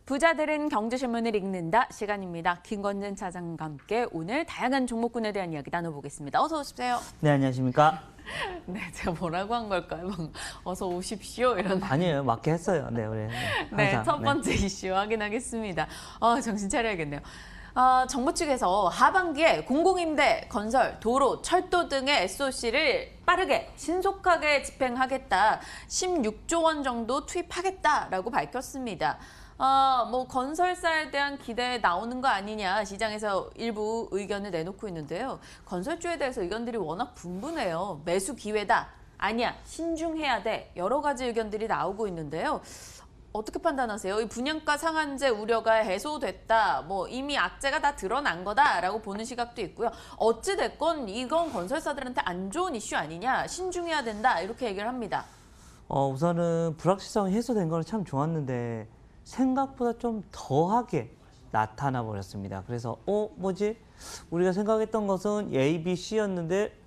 부자들은 경제신문을 읽는다 시간입니다. 김건진 차장과 함께 오늘 다양한 종목군에 대한 이야기 나눠보겠습니다. 어서 오십시오. 네, 안녕하십니까? 네, 제가 뭐라고 한 걸까요? 어서 오십시오 이런. 아니에요, 맞게 했어요. 네, 우리 네, 첫 번째 이슈 확인하겠습니다. 정신 차려야겠네요. 정부 측에서 하반기에 공공임대, 건설, 도로, 철도 등의 SOC를 빠르게 신속하게 집행하겠다. 16조 원 정도 투입하겠다라고 밝혔습니다. 건설사에 대한 기대 나오는 거 아니냐 시장에서 일부 의견을 내놓고 있는데요. 건설주에 대해서 의견들이 워낙 분분해요. 매수 기회다. 아니야. 신중해야 돼. 여러 가지 의견들이 나오고 있는데요. 어떻게 판단하세요? 이 분양가 상한제 우려가 해소됐다. 이미 악재가 다 드러난 거다라고 보는 시각도 있고요. 어찌 됐건 이건 건설사들한테 안 좋은 이슈 아니냐. 신중해야 된다. 이렇게 얘기를 합니다. 우선은 불확실성이 해소된 거는 참 좋았는데 생각보다 좀 더하게 나타나 버렸습니다. 그래서 뭐지? 우리가 생각했던 것은 A, B, C였는데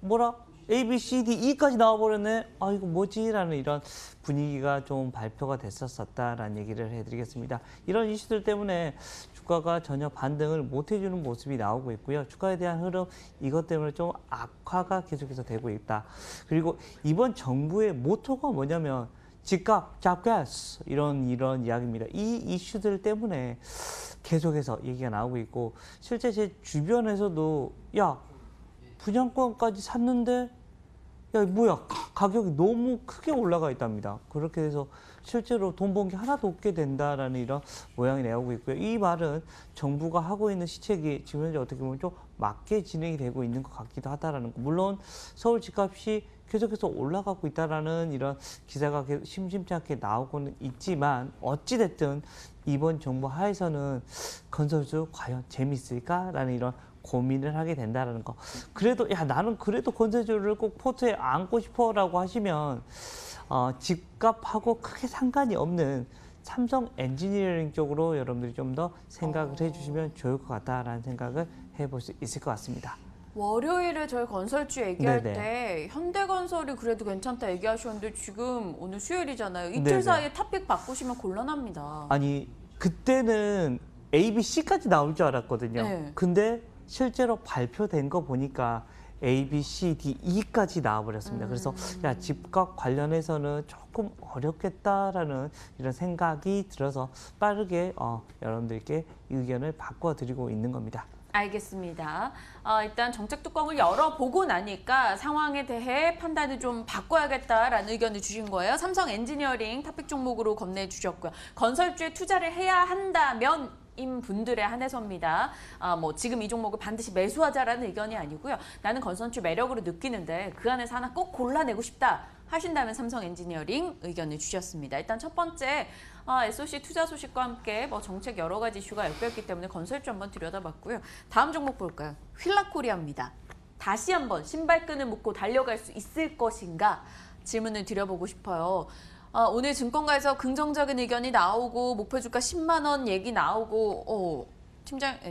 A, B, C, D, E까지 나와버렸네. 이거 뭐지? 라는 이런 분위기가 좀 발표가 됐었다라는 얘기를 해드리겠습니다. 이런 이슈들 때문에 주가가 전혀 반등을 못 해주는 모습이 나오고 있고요. 주가에 대한 흐름, 이것 때문에 좀 악화가 계속해서 되고 있다. 그리고 이번 정부의 모토가 뭐냐면 집값, 잡가스 이런 이야기입니다. 이 이슈들 때문에 계속해서 얘기가 나오고 있고 실제 제 주변에서도 야, 분양권까지 샀는데 야, 뭐야, 가격이 너무 크게 올라가 있답니다. 그렇게 해서 실제로 돈 번 게 하나도 없게 된다라는 이런 모양이 나오고 있고요. 이 말은 정부가 하고 있는 시책이 지금 현재 어떻게 보면 좀 맞게 진행이 되고 있는 것 같기도 하다라는 거. 물론 서울 집값이 계속해서 올라가고 있다라는 이런 기사가 심심치 않게 나오고는 있지만 어찌됐든 이번 정부 하에서는 건설주 과연 재밌을까라는 이런 고민을 하게 된다는 거. 그래도 나는 그래도 건설주를 꼭 포트에 안고 싶어라고 하시면 집값하고 크게 상관이 없는 삼성 엔지니어링 쪽으로 여러분들이 좀 더 생각을 해주시면 좋을 것 같다라는 생각을 해볼 수 있을 것 같습니다. 월요일에 저희 건설주 얘기할 때 현대건설이 그래도 괜찮다 얘기하셨는데 지금 오늘 수요일이잖아요. 이틀 사이에 탑픽 바꾸시면 곤란합니다. 아니 그때는 A, B, C까지 나올 줄 알았거든요. 네. 근데 실제로 발표된 거 보니까 A, B, C, D, E까지 나와버렸습니다. 그래서 집값 관련해서는 조금 어렵겠다라는 이런 생각이 들어서 빠르게 여러분들께 의견을 바꿔드리고 있는 겁니다. 알겠습니다. 일단 정책 뚜껑을 열어보고 나니까 상황에 대해 판단을 좀 바꿔야겠다라는 의견을 주신 거예요. 삼성 엔지니어링 탑픽 종목으로 건네주셨고요. 건설주에 투자를 해야 한다면 인 분들에 한해서입니다. 지금 이 종목을 반드시 매수하자라는 의견이 아니고요. 나는 건설주 매력으로 느끼는데 그 안에서 하나 꼭 골라내고 싶다 하신다면 삼성 엔지니어링 의견을 주셨습니다. 일단 첫 번째 SOC 투자 소식과 함께 정책 여러 가지 이슈가 엮였기 때문에 건설주 한번 들여다봤고요. 다음 종목 볼까요? 휠라코리아입니다. 다시 한번 신발끈을 묶고 달려갈 수 있을 것인가 질문을 드려보고 싶어요. 오늘 증권가에서 긍정적인 의견이 나오고 목표 주가 10만 원 얘기 나오고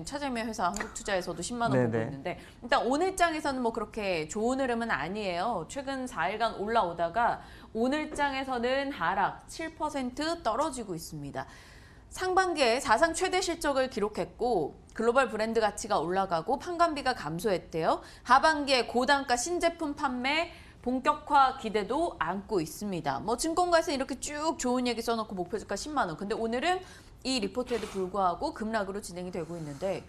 차재미 회사 한국투자에서도 10만 원 보고 있는데 일단 오늘장에서는 그렇게 좋은 흐름은 아니에요. 최근 4일간 올라오다가 오늘장에서는 하락 7% 떨어지고 있습니다. 상반기에 사상 최대 실적을 기록했고 글로벌 브랜드 가치가 올라가고 판관비가 감소했대요. 하반기에 고단가 신제품 판매 본격화 기대도 안고 있습니다. 증권가에서 이렇게 쭉 좋은 얘기 써놓고 목표 주가 10만 원. 근데 오늘은 이 리포트에도 불구하고 급락으로 진행이 되고 있는데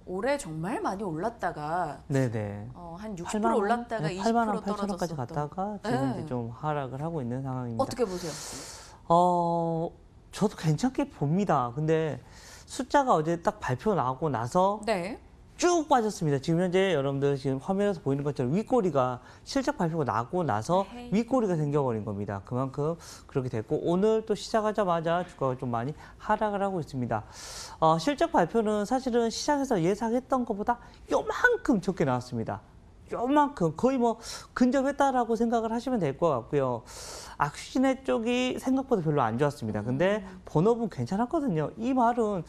올해 정말 많이 올랐다가 한 60% 올랐다가 20% 8만 원, 8천 떨어졌었던. 원까지 갔다가 지금 이제 좀 하락을 하고 있는 상황입니다. 어떻게 보세요? 저도 괜찮게 봅니다. 근데 숫자가 어제 딱 발표 나오고 나서 쭉 빠졌습니다. 지금 현재 여러분들 지금 화면에서 보이는 것처럼 윗꼬리가 실적 발표가 나고 나서 윗꼬리가 생겨버린 겁니다. 그만큼 그렇게 됐고 오늘 또 시작하자마자 주가가 좀 많이 하락을 하고 있습니다. 실적 발표는 사실은 시장에서 예상했던 것보다 요만큼 적게 나왔습니다. 요만큼 거의 근접했다라고 생각을 하시면 될 것 같고요. 악시네 쪽이 생각보다 별로 안 좋았습니다. 근데 본업은 괜찮았거든요. 이 말은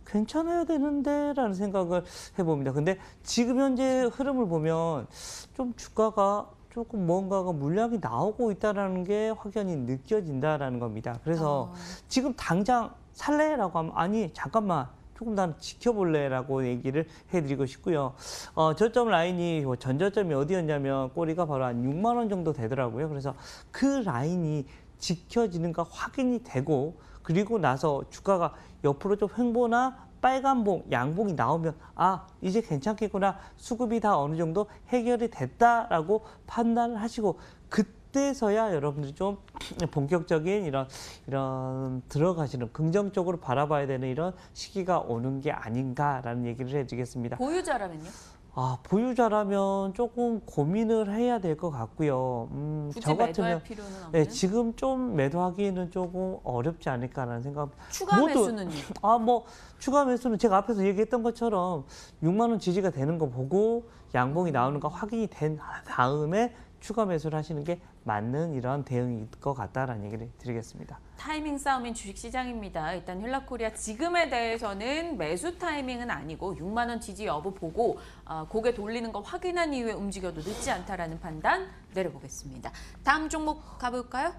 괜찮아야 되는데 라는 생각을 해봅니다. 근데 지금 현재 흐름을 보면 좀 주가가 조금 뭔가가 물량이 나오고 있다는 게 확연히 느껴진다라는 겁니다. 그래서 지금 당장 살래라고 하면 아니 잠깐만 조금 난 지켜볼래라고 얘기를 해드리고 싶고요. 저점 라인이 전저점이 어디였냐면 꼬리가 바로 한 6만 원 정도 되더라고요. 그래서 그 라인이 지켜지는가 확인이 되고 그리고 나서 주가가 옆으로 좀 횡보나 빨간봉, 양봉이 나오면 아 이제 괜찮겠구나 수급이 다 어느 정도 해결이 됐다라고 판단을 하시고 그때서야 여러분들이 좀 본격적인 이런 들어가시는 긍정적으로 바라봐야 되는 이런 시기가 오는 게 아닌가라는 얘기를 해드리겠습니다. 보유자라면요? 보유자라면 조금 고민을 해야 될 것 같고요. 굳이 저 같으면 매도할 필요는 없는? 네, 지금 좀 매도하기에는 조금 어렵지 않을까라는 생각. 추가 매수는요? 추가 매수는 제가 앞에서 얘기했던 것처럼 6만 원 지지가 되는 거 보고 양봉이 나오는 거 확인이 된 다음에 추가 매수를 하시는 게 맞는 이런 대응일 것 같다라는 얘기를 드리겠습니다. 타이밍 싸움인 주식시장입니다. 일단 힐라코리아 지금에 대해서는 매수 타이밍은 아니고 6만 원 지지 여부 보고 고개 돌리는 거 확인한 이후에 움직여도 늦지 않다라는 판단 내려보겠습니다. 다음 종목 가볼까요?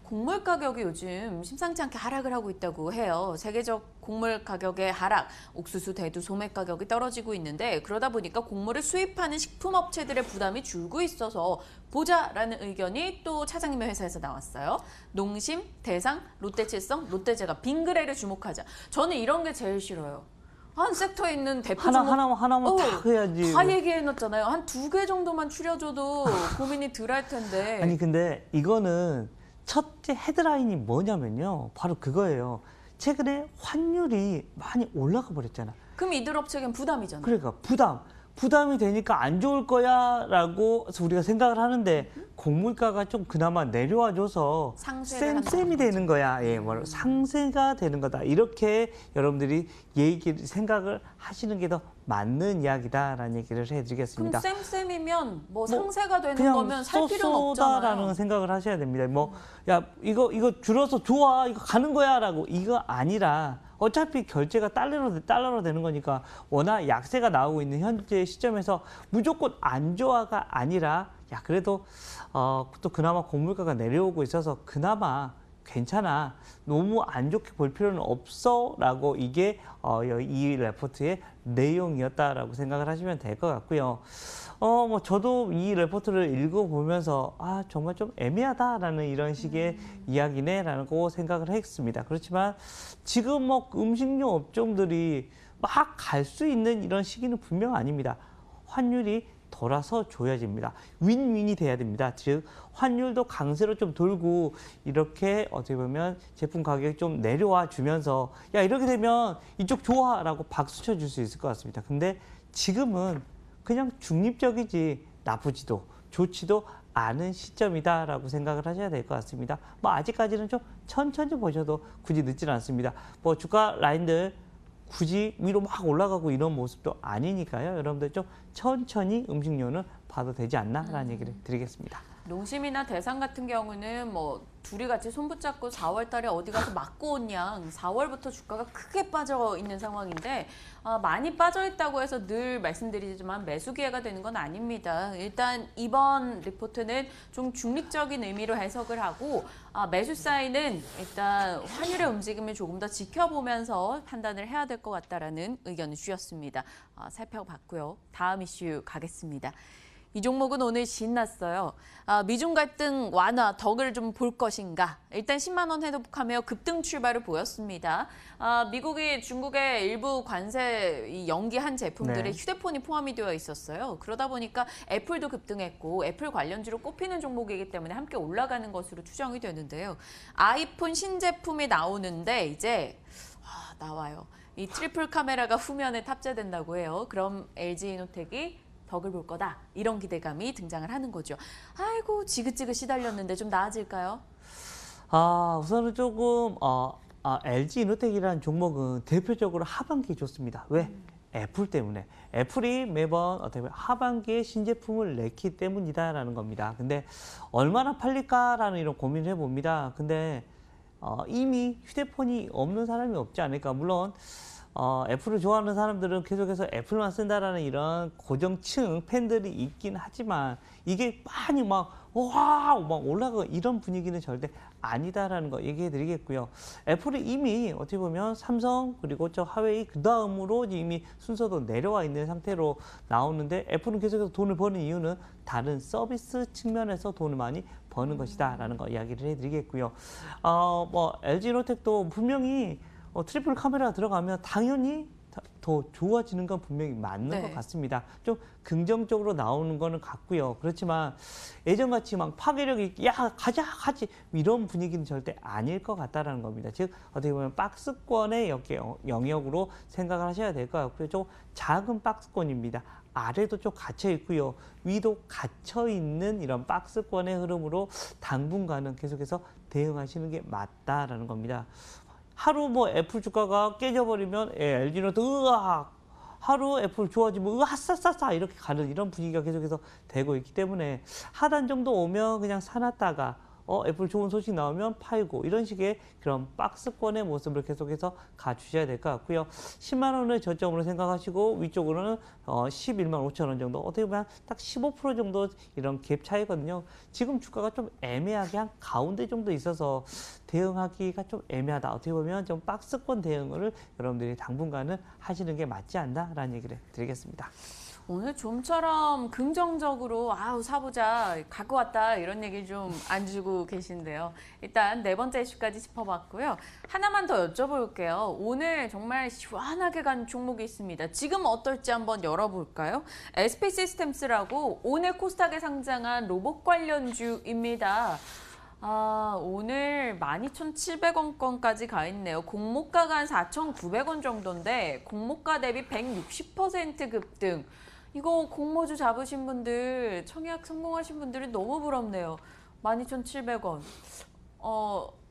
곡물 가격이 요즘 심상치 않게 하락을 하고 있다고 해요. 세계적 곡물 가격의 하락, 옥수수, 대두, 소매 가격이 떨어지고 있는데 그러다 보니까 곡물을 수입하는 식품업체들의 부담이 줄고 있어서 보자라는 의견이 또 차장님의 회사에서 나왔어요. 농심, 대상, 롯데칠성, 롯데제과, 빙그레를 주목하자. 저는 이런 게 제일 싫어요. 한 섹터에 있는 대표 종목 하나만 다 해야지. 다 얘기해놨잖아요. 한 2개 정도만 추려줘도 고민이 덜 할 텐데. 아니 근데 이거는 첫째 헤드라인이 뭐냐면요. 바로 그거예요. 최근에 환율이 많이 올라가 버렸잖아. 그럼 이들 업체는 부담이잖아요. 그러니까 부담이 되니까 안 좋을 거야라고 우리가 생각을 하는데 곡물가가 좀 그나마 내려와줘서 쌤이 되는 거야. 상세가 되는 거다. 이렇게 여러분들이 생각을 하시는 게 더 맞는 이야기다라는 얘기를 해드리겠습니다. 그럼 쌤이면 상세가 되는 거면 살 필요는 없잖아요. 라는 생각을 하셔야 됩니다. 야 이거 줄어서 좋아 이거 가는 거야라고 이거 아니라 어차피 결제가 달러로 되는 거니까 워낙 약세가 나오고 있는 현재 시점에서 무조건 안 좋아가 아니라 야 그래도 또 그나마 곡물가가 내려오고 있어서 그나마 괜찮아. 너무 안 좋게 볼 필요는 없어라고 이게 이 레포트의 내용이었다라고 생각을 하시면 될 것 같고요. 저도 이 레포트를 읽어보면서 정말 좀 애매하다라는 이런 식의 이야기네라는 거 생각을 했습니다. 그렇지만 지금 음식료 업종들이 막 갈 수 있는 이런 시기는 분명 아닙니다. 환율이 돌아서 줘야집니다. 윈윈이 돼야 됩니다. 즉 환율도 강세로 좀 돌고 이렇게 어떻게 보면 제품 가격이 좀 내려와 주면서 야 이렇게 되면 이쪽 좋아라고 박수 쳐줄 수 있을 것 같습니다. 근데 지금은 그냥 중립적이지 나쁘지도 좋지도 않은 시점이다라고 생각을 하셔야 될 것 같습니다. 아직까지는 좀 천천히 보셔도 굳이 늦지는 않습니다. 주가 라인들 굳이 위로 막 올라가고 이런 모습도 아니니까요. 여러분들 좀 천천히 음식료는 봐도 되지 않나라는 얘기를 드리겠습니다. 농심이나 대상 같은 경우는 둘이 같이 손붙잡고 4월 달에 어디 가서 맞고 온 양 4월부터 주가가 크게 빠져 있는 상황인데 많이 빠져 있다고 해서 늘 말씀드리지만 매수 기회가 되는 건 아닙니다. 일단 이번 리포트는 좀 중립적인 의미로 해석을 하고 매수 사인은 일단 환율의 움직임을 조금 더 지켜보면서 판단을 해야 될 것 같다라는 의견을 주셨습니다. 살펴봤고요. 다음 이슈 가겠습니다. 이 종목은 오늘 신났어요. 미중 갈등 완화 덕을 좀 볼 것인가. 일단 10만 원 회복하며 급등 출발을 보였습니다. 미국이 중국의 일부 관세 연기한 제품들에 휴대폰이 포함이 되어 있었어요. 그러다 보니까 애플도 급등했고 애플 관련주로 꼽히는 종목이기 때문에 함께 올라가는 것으로 추정이 되는데요. 아이폰 신제품이 나오는데 이제 나와요. 이 트리플 카메라가 후면에 탑재된다고 해요. 그럼 LG이노텍이 덕을 볼 거다. 이런 기대감이 등장을 하는 거죠. 아이고 지긋지긋 시달렸는데 좀 나아질까요? 우선은 조금 LG이노텍이라는 종목은 대표적으로 하반기에 좋습니다. 왜? 애플 때문에. 애플이 매번 어떻게 보면 하반기에 신제품을 냈기 때문이다라는 겁니다. 근데 얼마나 팔릴까라는 이런 고민을 해봅니다. 근데 이미 휴대폰이 없는 사람이 없지 않을까. 물론 애플을 좋아하는 사람들은 계속해서 애플만 쓴다라는 이런 고정층 팬들이 있긴 하지만 이게 많이 막 올라가고 이런 분위기는 절대 아니다라는 거 얘기해 드리겠고요. 애플이 이미 어떻게 보면 삼성 그리고 저 하웨이 그 다음으로 이미 순서도 내려와 있는 상태로 나오는데 애플은 계속해서 돈을 버는 이유는 다른 서비스 측면에서 돈을 많이 버는 것이다라는 거 이야기를 해드리겠고요. LG노텍도 분명히 트리플 카메라 들어가면 당연히 더 좋아지는 건 분명히 맞는 네. 것 같습니다. 좀 긍정적으로 나오는 거는 같고요. 그렇지만 예전같이 막 파괴력이 가지 이런 분위기는 절대 아닐 것 같다라는 겁니다. 즉 어떻게 보면 박스권의 영역으로 생각을 하셔야 될 것 같고요. 좀 작은 박스권입니다. 아래도 좀 갇혀 있고요. 위도 갇혀 있는 이런 박스권의 흐름으로 당분간은 계속해서 대응하시는 게 맞다라는 겁니다. 하루 애플 주가가 깨져버리면 LG노트 으악 하루 애플 좋아지면 으아싸싸싸 이렇게 가는 이런 분위기가 계속해서 되고 있기 때문에 하단 정도 오면 그냥 사놨다가 애플 좋은 소식 나오면 팔고 이런 식의 그런 박스권의 모습을 계속해서 가주셔야 될 것 같고요. 10만 원을 저점으로 생각하시고 위쪽으로는 11만 5천 원 정도 어떻게 보면 딱 15% 정도 이런 갭 차이거든요. 지금 주가가 좀 애매하게 한 가운데 정도 있어서 대응하기가 좀 애매하다. 어떻게 보면 좀 박스권 대응을 여러분들이 당분간은 하시는 게 맞지 않나라는 얘기를 드리겠습니다. 오늘 좀처럼 긍정적으로 아우 사보자 갖고 왔다 이런 얘기 좀 안 주고 계신데요. 일단 네 번째 이슈까지 짚어봤고요. 하나만 더 여쭤볼게요. 오늘 정말 시원하게 간 종목이 있습니다. 지금 어떨지 한번 열어볼까요? SP 시스템스라고 오늘 코스닥에 상장한 로봇 관련주입니다. 오늘 12,700원권까지 가 있네요. 공모가가 한 4,900원 정도인데 공모가 대비 160% 급등. 이거 공모주 잡으신 분들, 청약 성공하신 분들이 너무 부럽네요. 12,700원.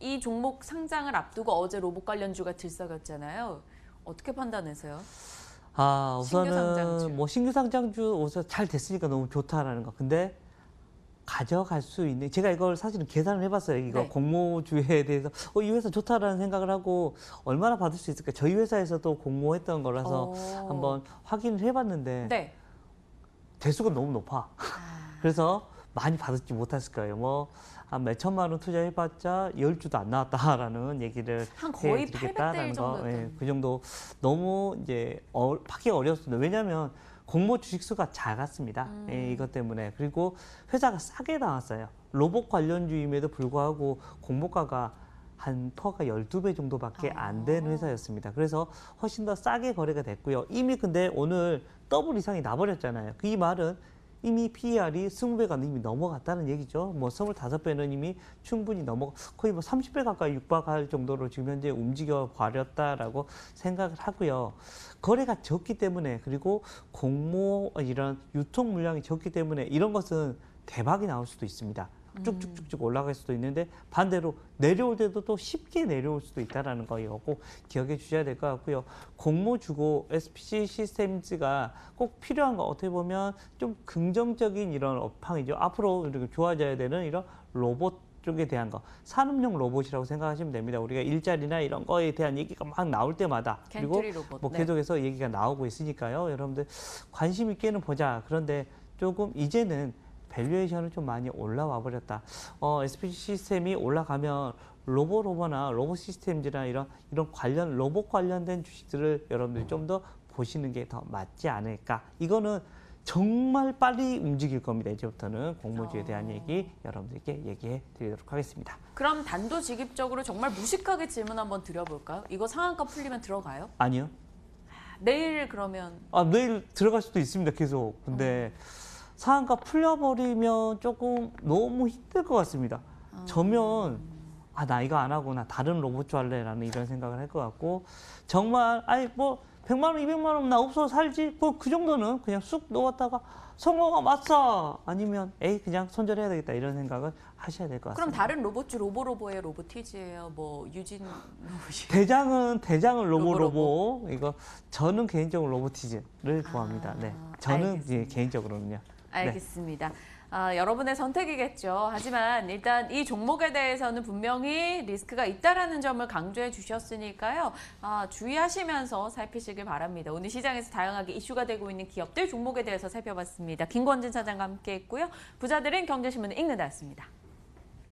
이 종목 상장을 앞두고 어제 로봇 관련주가 들썩였잖아요. 어떻게 판단하세요? 우선은 신규 상장주. 신규 상장주 우선 잘 됐으니까 너무 좋다라는 거. 근데 가져갈 수 있는 제가 이걸 사실은 계산을 해봤어요. 이거 네. 공모주에 대해서 이 회사 좋다라는 생각을 하고 얼마나 받을 수 있을까. 저희 회사에서도 공모했던 거라서 한번 확인을 해봤는데 네. 대수가 너무 높아. 그래서 많이 받지 못했을 거예요. 한 몇천만 원 투자해봤자 10주도 안 나왔다라는 얘기를 한 거의 해드리겠다라는 800대1 거. 정도. 예, 그 정도 너무 이제 파기 어려웠습니다. 왜냐하면 공모 주식수가 작았습니다. 예, 이것 때문에. 그리고 회사가 싸게 나왔어요. 로봇 관련주임에도 불구하고 공모가가 한 퍼가 12배 정도밖에 안 된 회사였습니다. 그래서 훨씬 더 싸게 거래가 됐고요. 이미 근데 오늘 더블 이상이 나버렸잖아요. 이 말은 이미 PER이 20배가 이미 넘어갔다는 얘기죠. 25배는 이미 충분히 거의 30배 가까이 육박할 정도로 지금 현재 움직여 버렸다라고 생각을 하고요. 거래가 적기 때문에 그리고 공모 이런 유통 물량이 적기 때문에 이런 것은 대박이 나올 수도 있습니다. 쭉쭉쭉쭉 올라갈 수도 있는데 반대로 내려올 때도 또 쉽게 내려올 수도 있다는 거 이거 꼭 기억해 주셔야 될 것 같고요. 공모 주고 SPC 시스템즈가 꼭 필요한 거 어떻게 보면 좀 긍정적인 이런 업황이죠. 앞으로 이렇게 좋아져야 되는 이런 로봇 쪽에 대한 거 산업용 로봇이라고 생각하시면 됩니다. 우리가 일자리나 이런 거에 대한 얘기가 막 나올 때마다 그리고 겐트리 로봇. 뭐 네. 계속해서 얘기가 나오고 있으니까요. 여러분들 관심 있게는 보자. 그런데 조금 이제는 밸류에이션은 좀 많이 올라와 버렸다. SPC 시스템이 올라가면 로보나 로봇 시스템이나 이런 관련 로봇 관련된 주식들을 여러분들이 좀 더 보시는 게 더 맞지 않을까. 이거는 정말 빨리 움직일 겁니다. 이제부터는 공모주에 대한 얘기 여러분들께 얘기해 드리도록 하겠습니다. 그럼 단도직입적으로 정말 무식하게 질문 한번 드려볼까요? 이거 상한가 풀리면 들어가요? 아니요. 내일 그러면 내일 들어갈 수도 있습니다. 계속. 근데 상한가 풀려버리면 조금 너무 힘들 것 같습니다. 저면 나 이거 안 하고 나 다른 로봇 할래라는 이런 생각을 할 것 같고 정말 100만 원, 200만 원 나 없어 살지 그 정도는 그냥 쑥 넣었다가 성공아 맞어 아니면 그냥 손절해야 되겠다 이런 생각을 하셔야 될 것 같습니다. 그럼 다른 로봇주 로보로보예요, 로보티즈예요, 유진 로봇이. 대장은 로보. 로보 이거 저는 개인적으로 로보티즈를 좋아합니다. 네, 저는 알겠습니다. 개인적으로는요. 알겠습니다. 여러분의 선택이겠죠. 하지만 일단 이 종목에 대해서는 분명히 리스크가 있다라는 점을 강조해 주셨으니까요. 주의하시면서 살피시길 바랍니다. 오늘 시장에서 다양하게 이슈가 되고 있는 기업들 종목에 대해서 살펴봤습니다. 김권진 차장과 함께했고요. 부자들은 경제신문을 읽는다였습니다.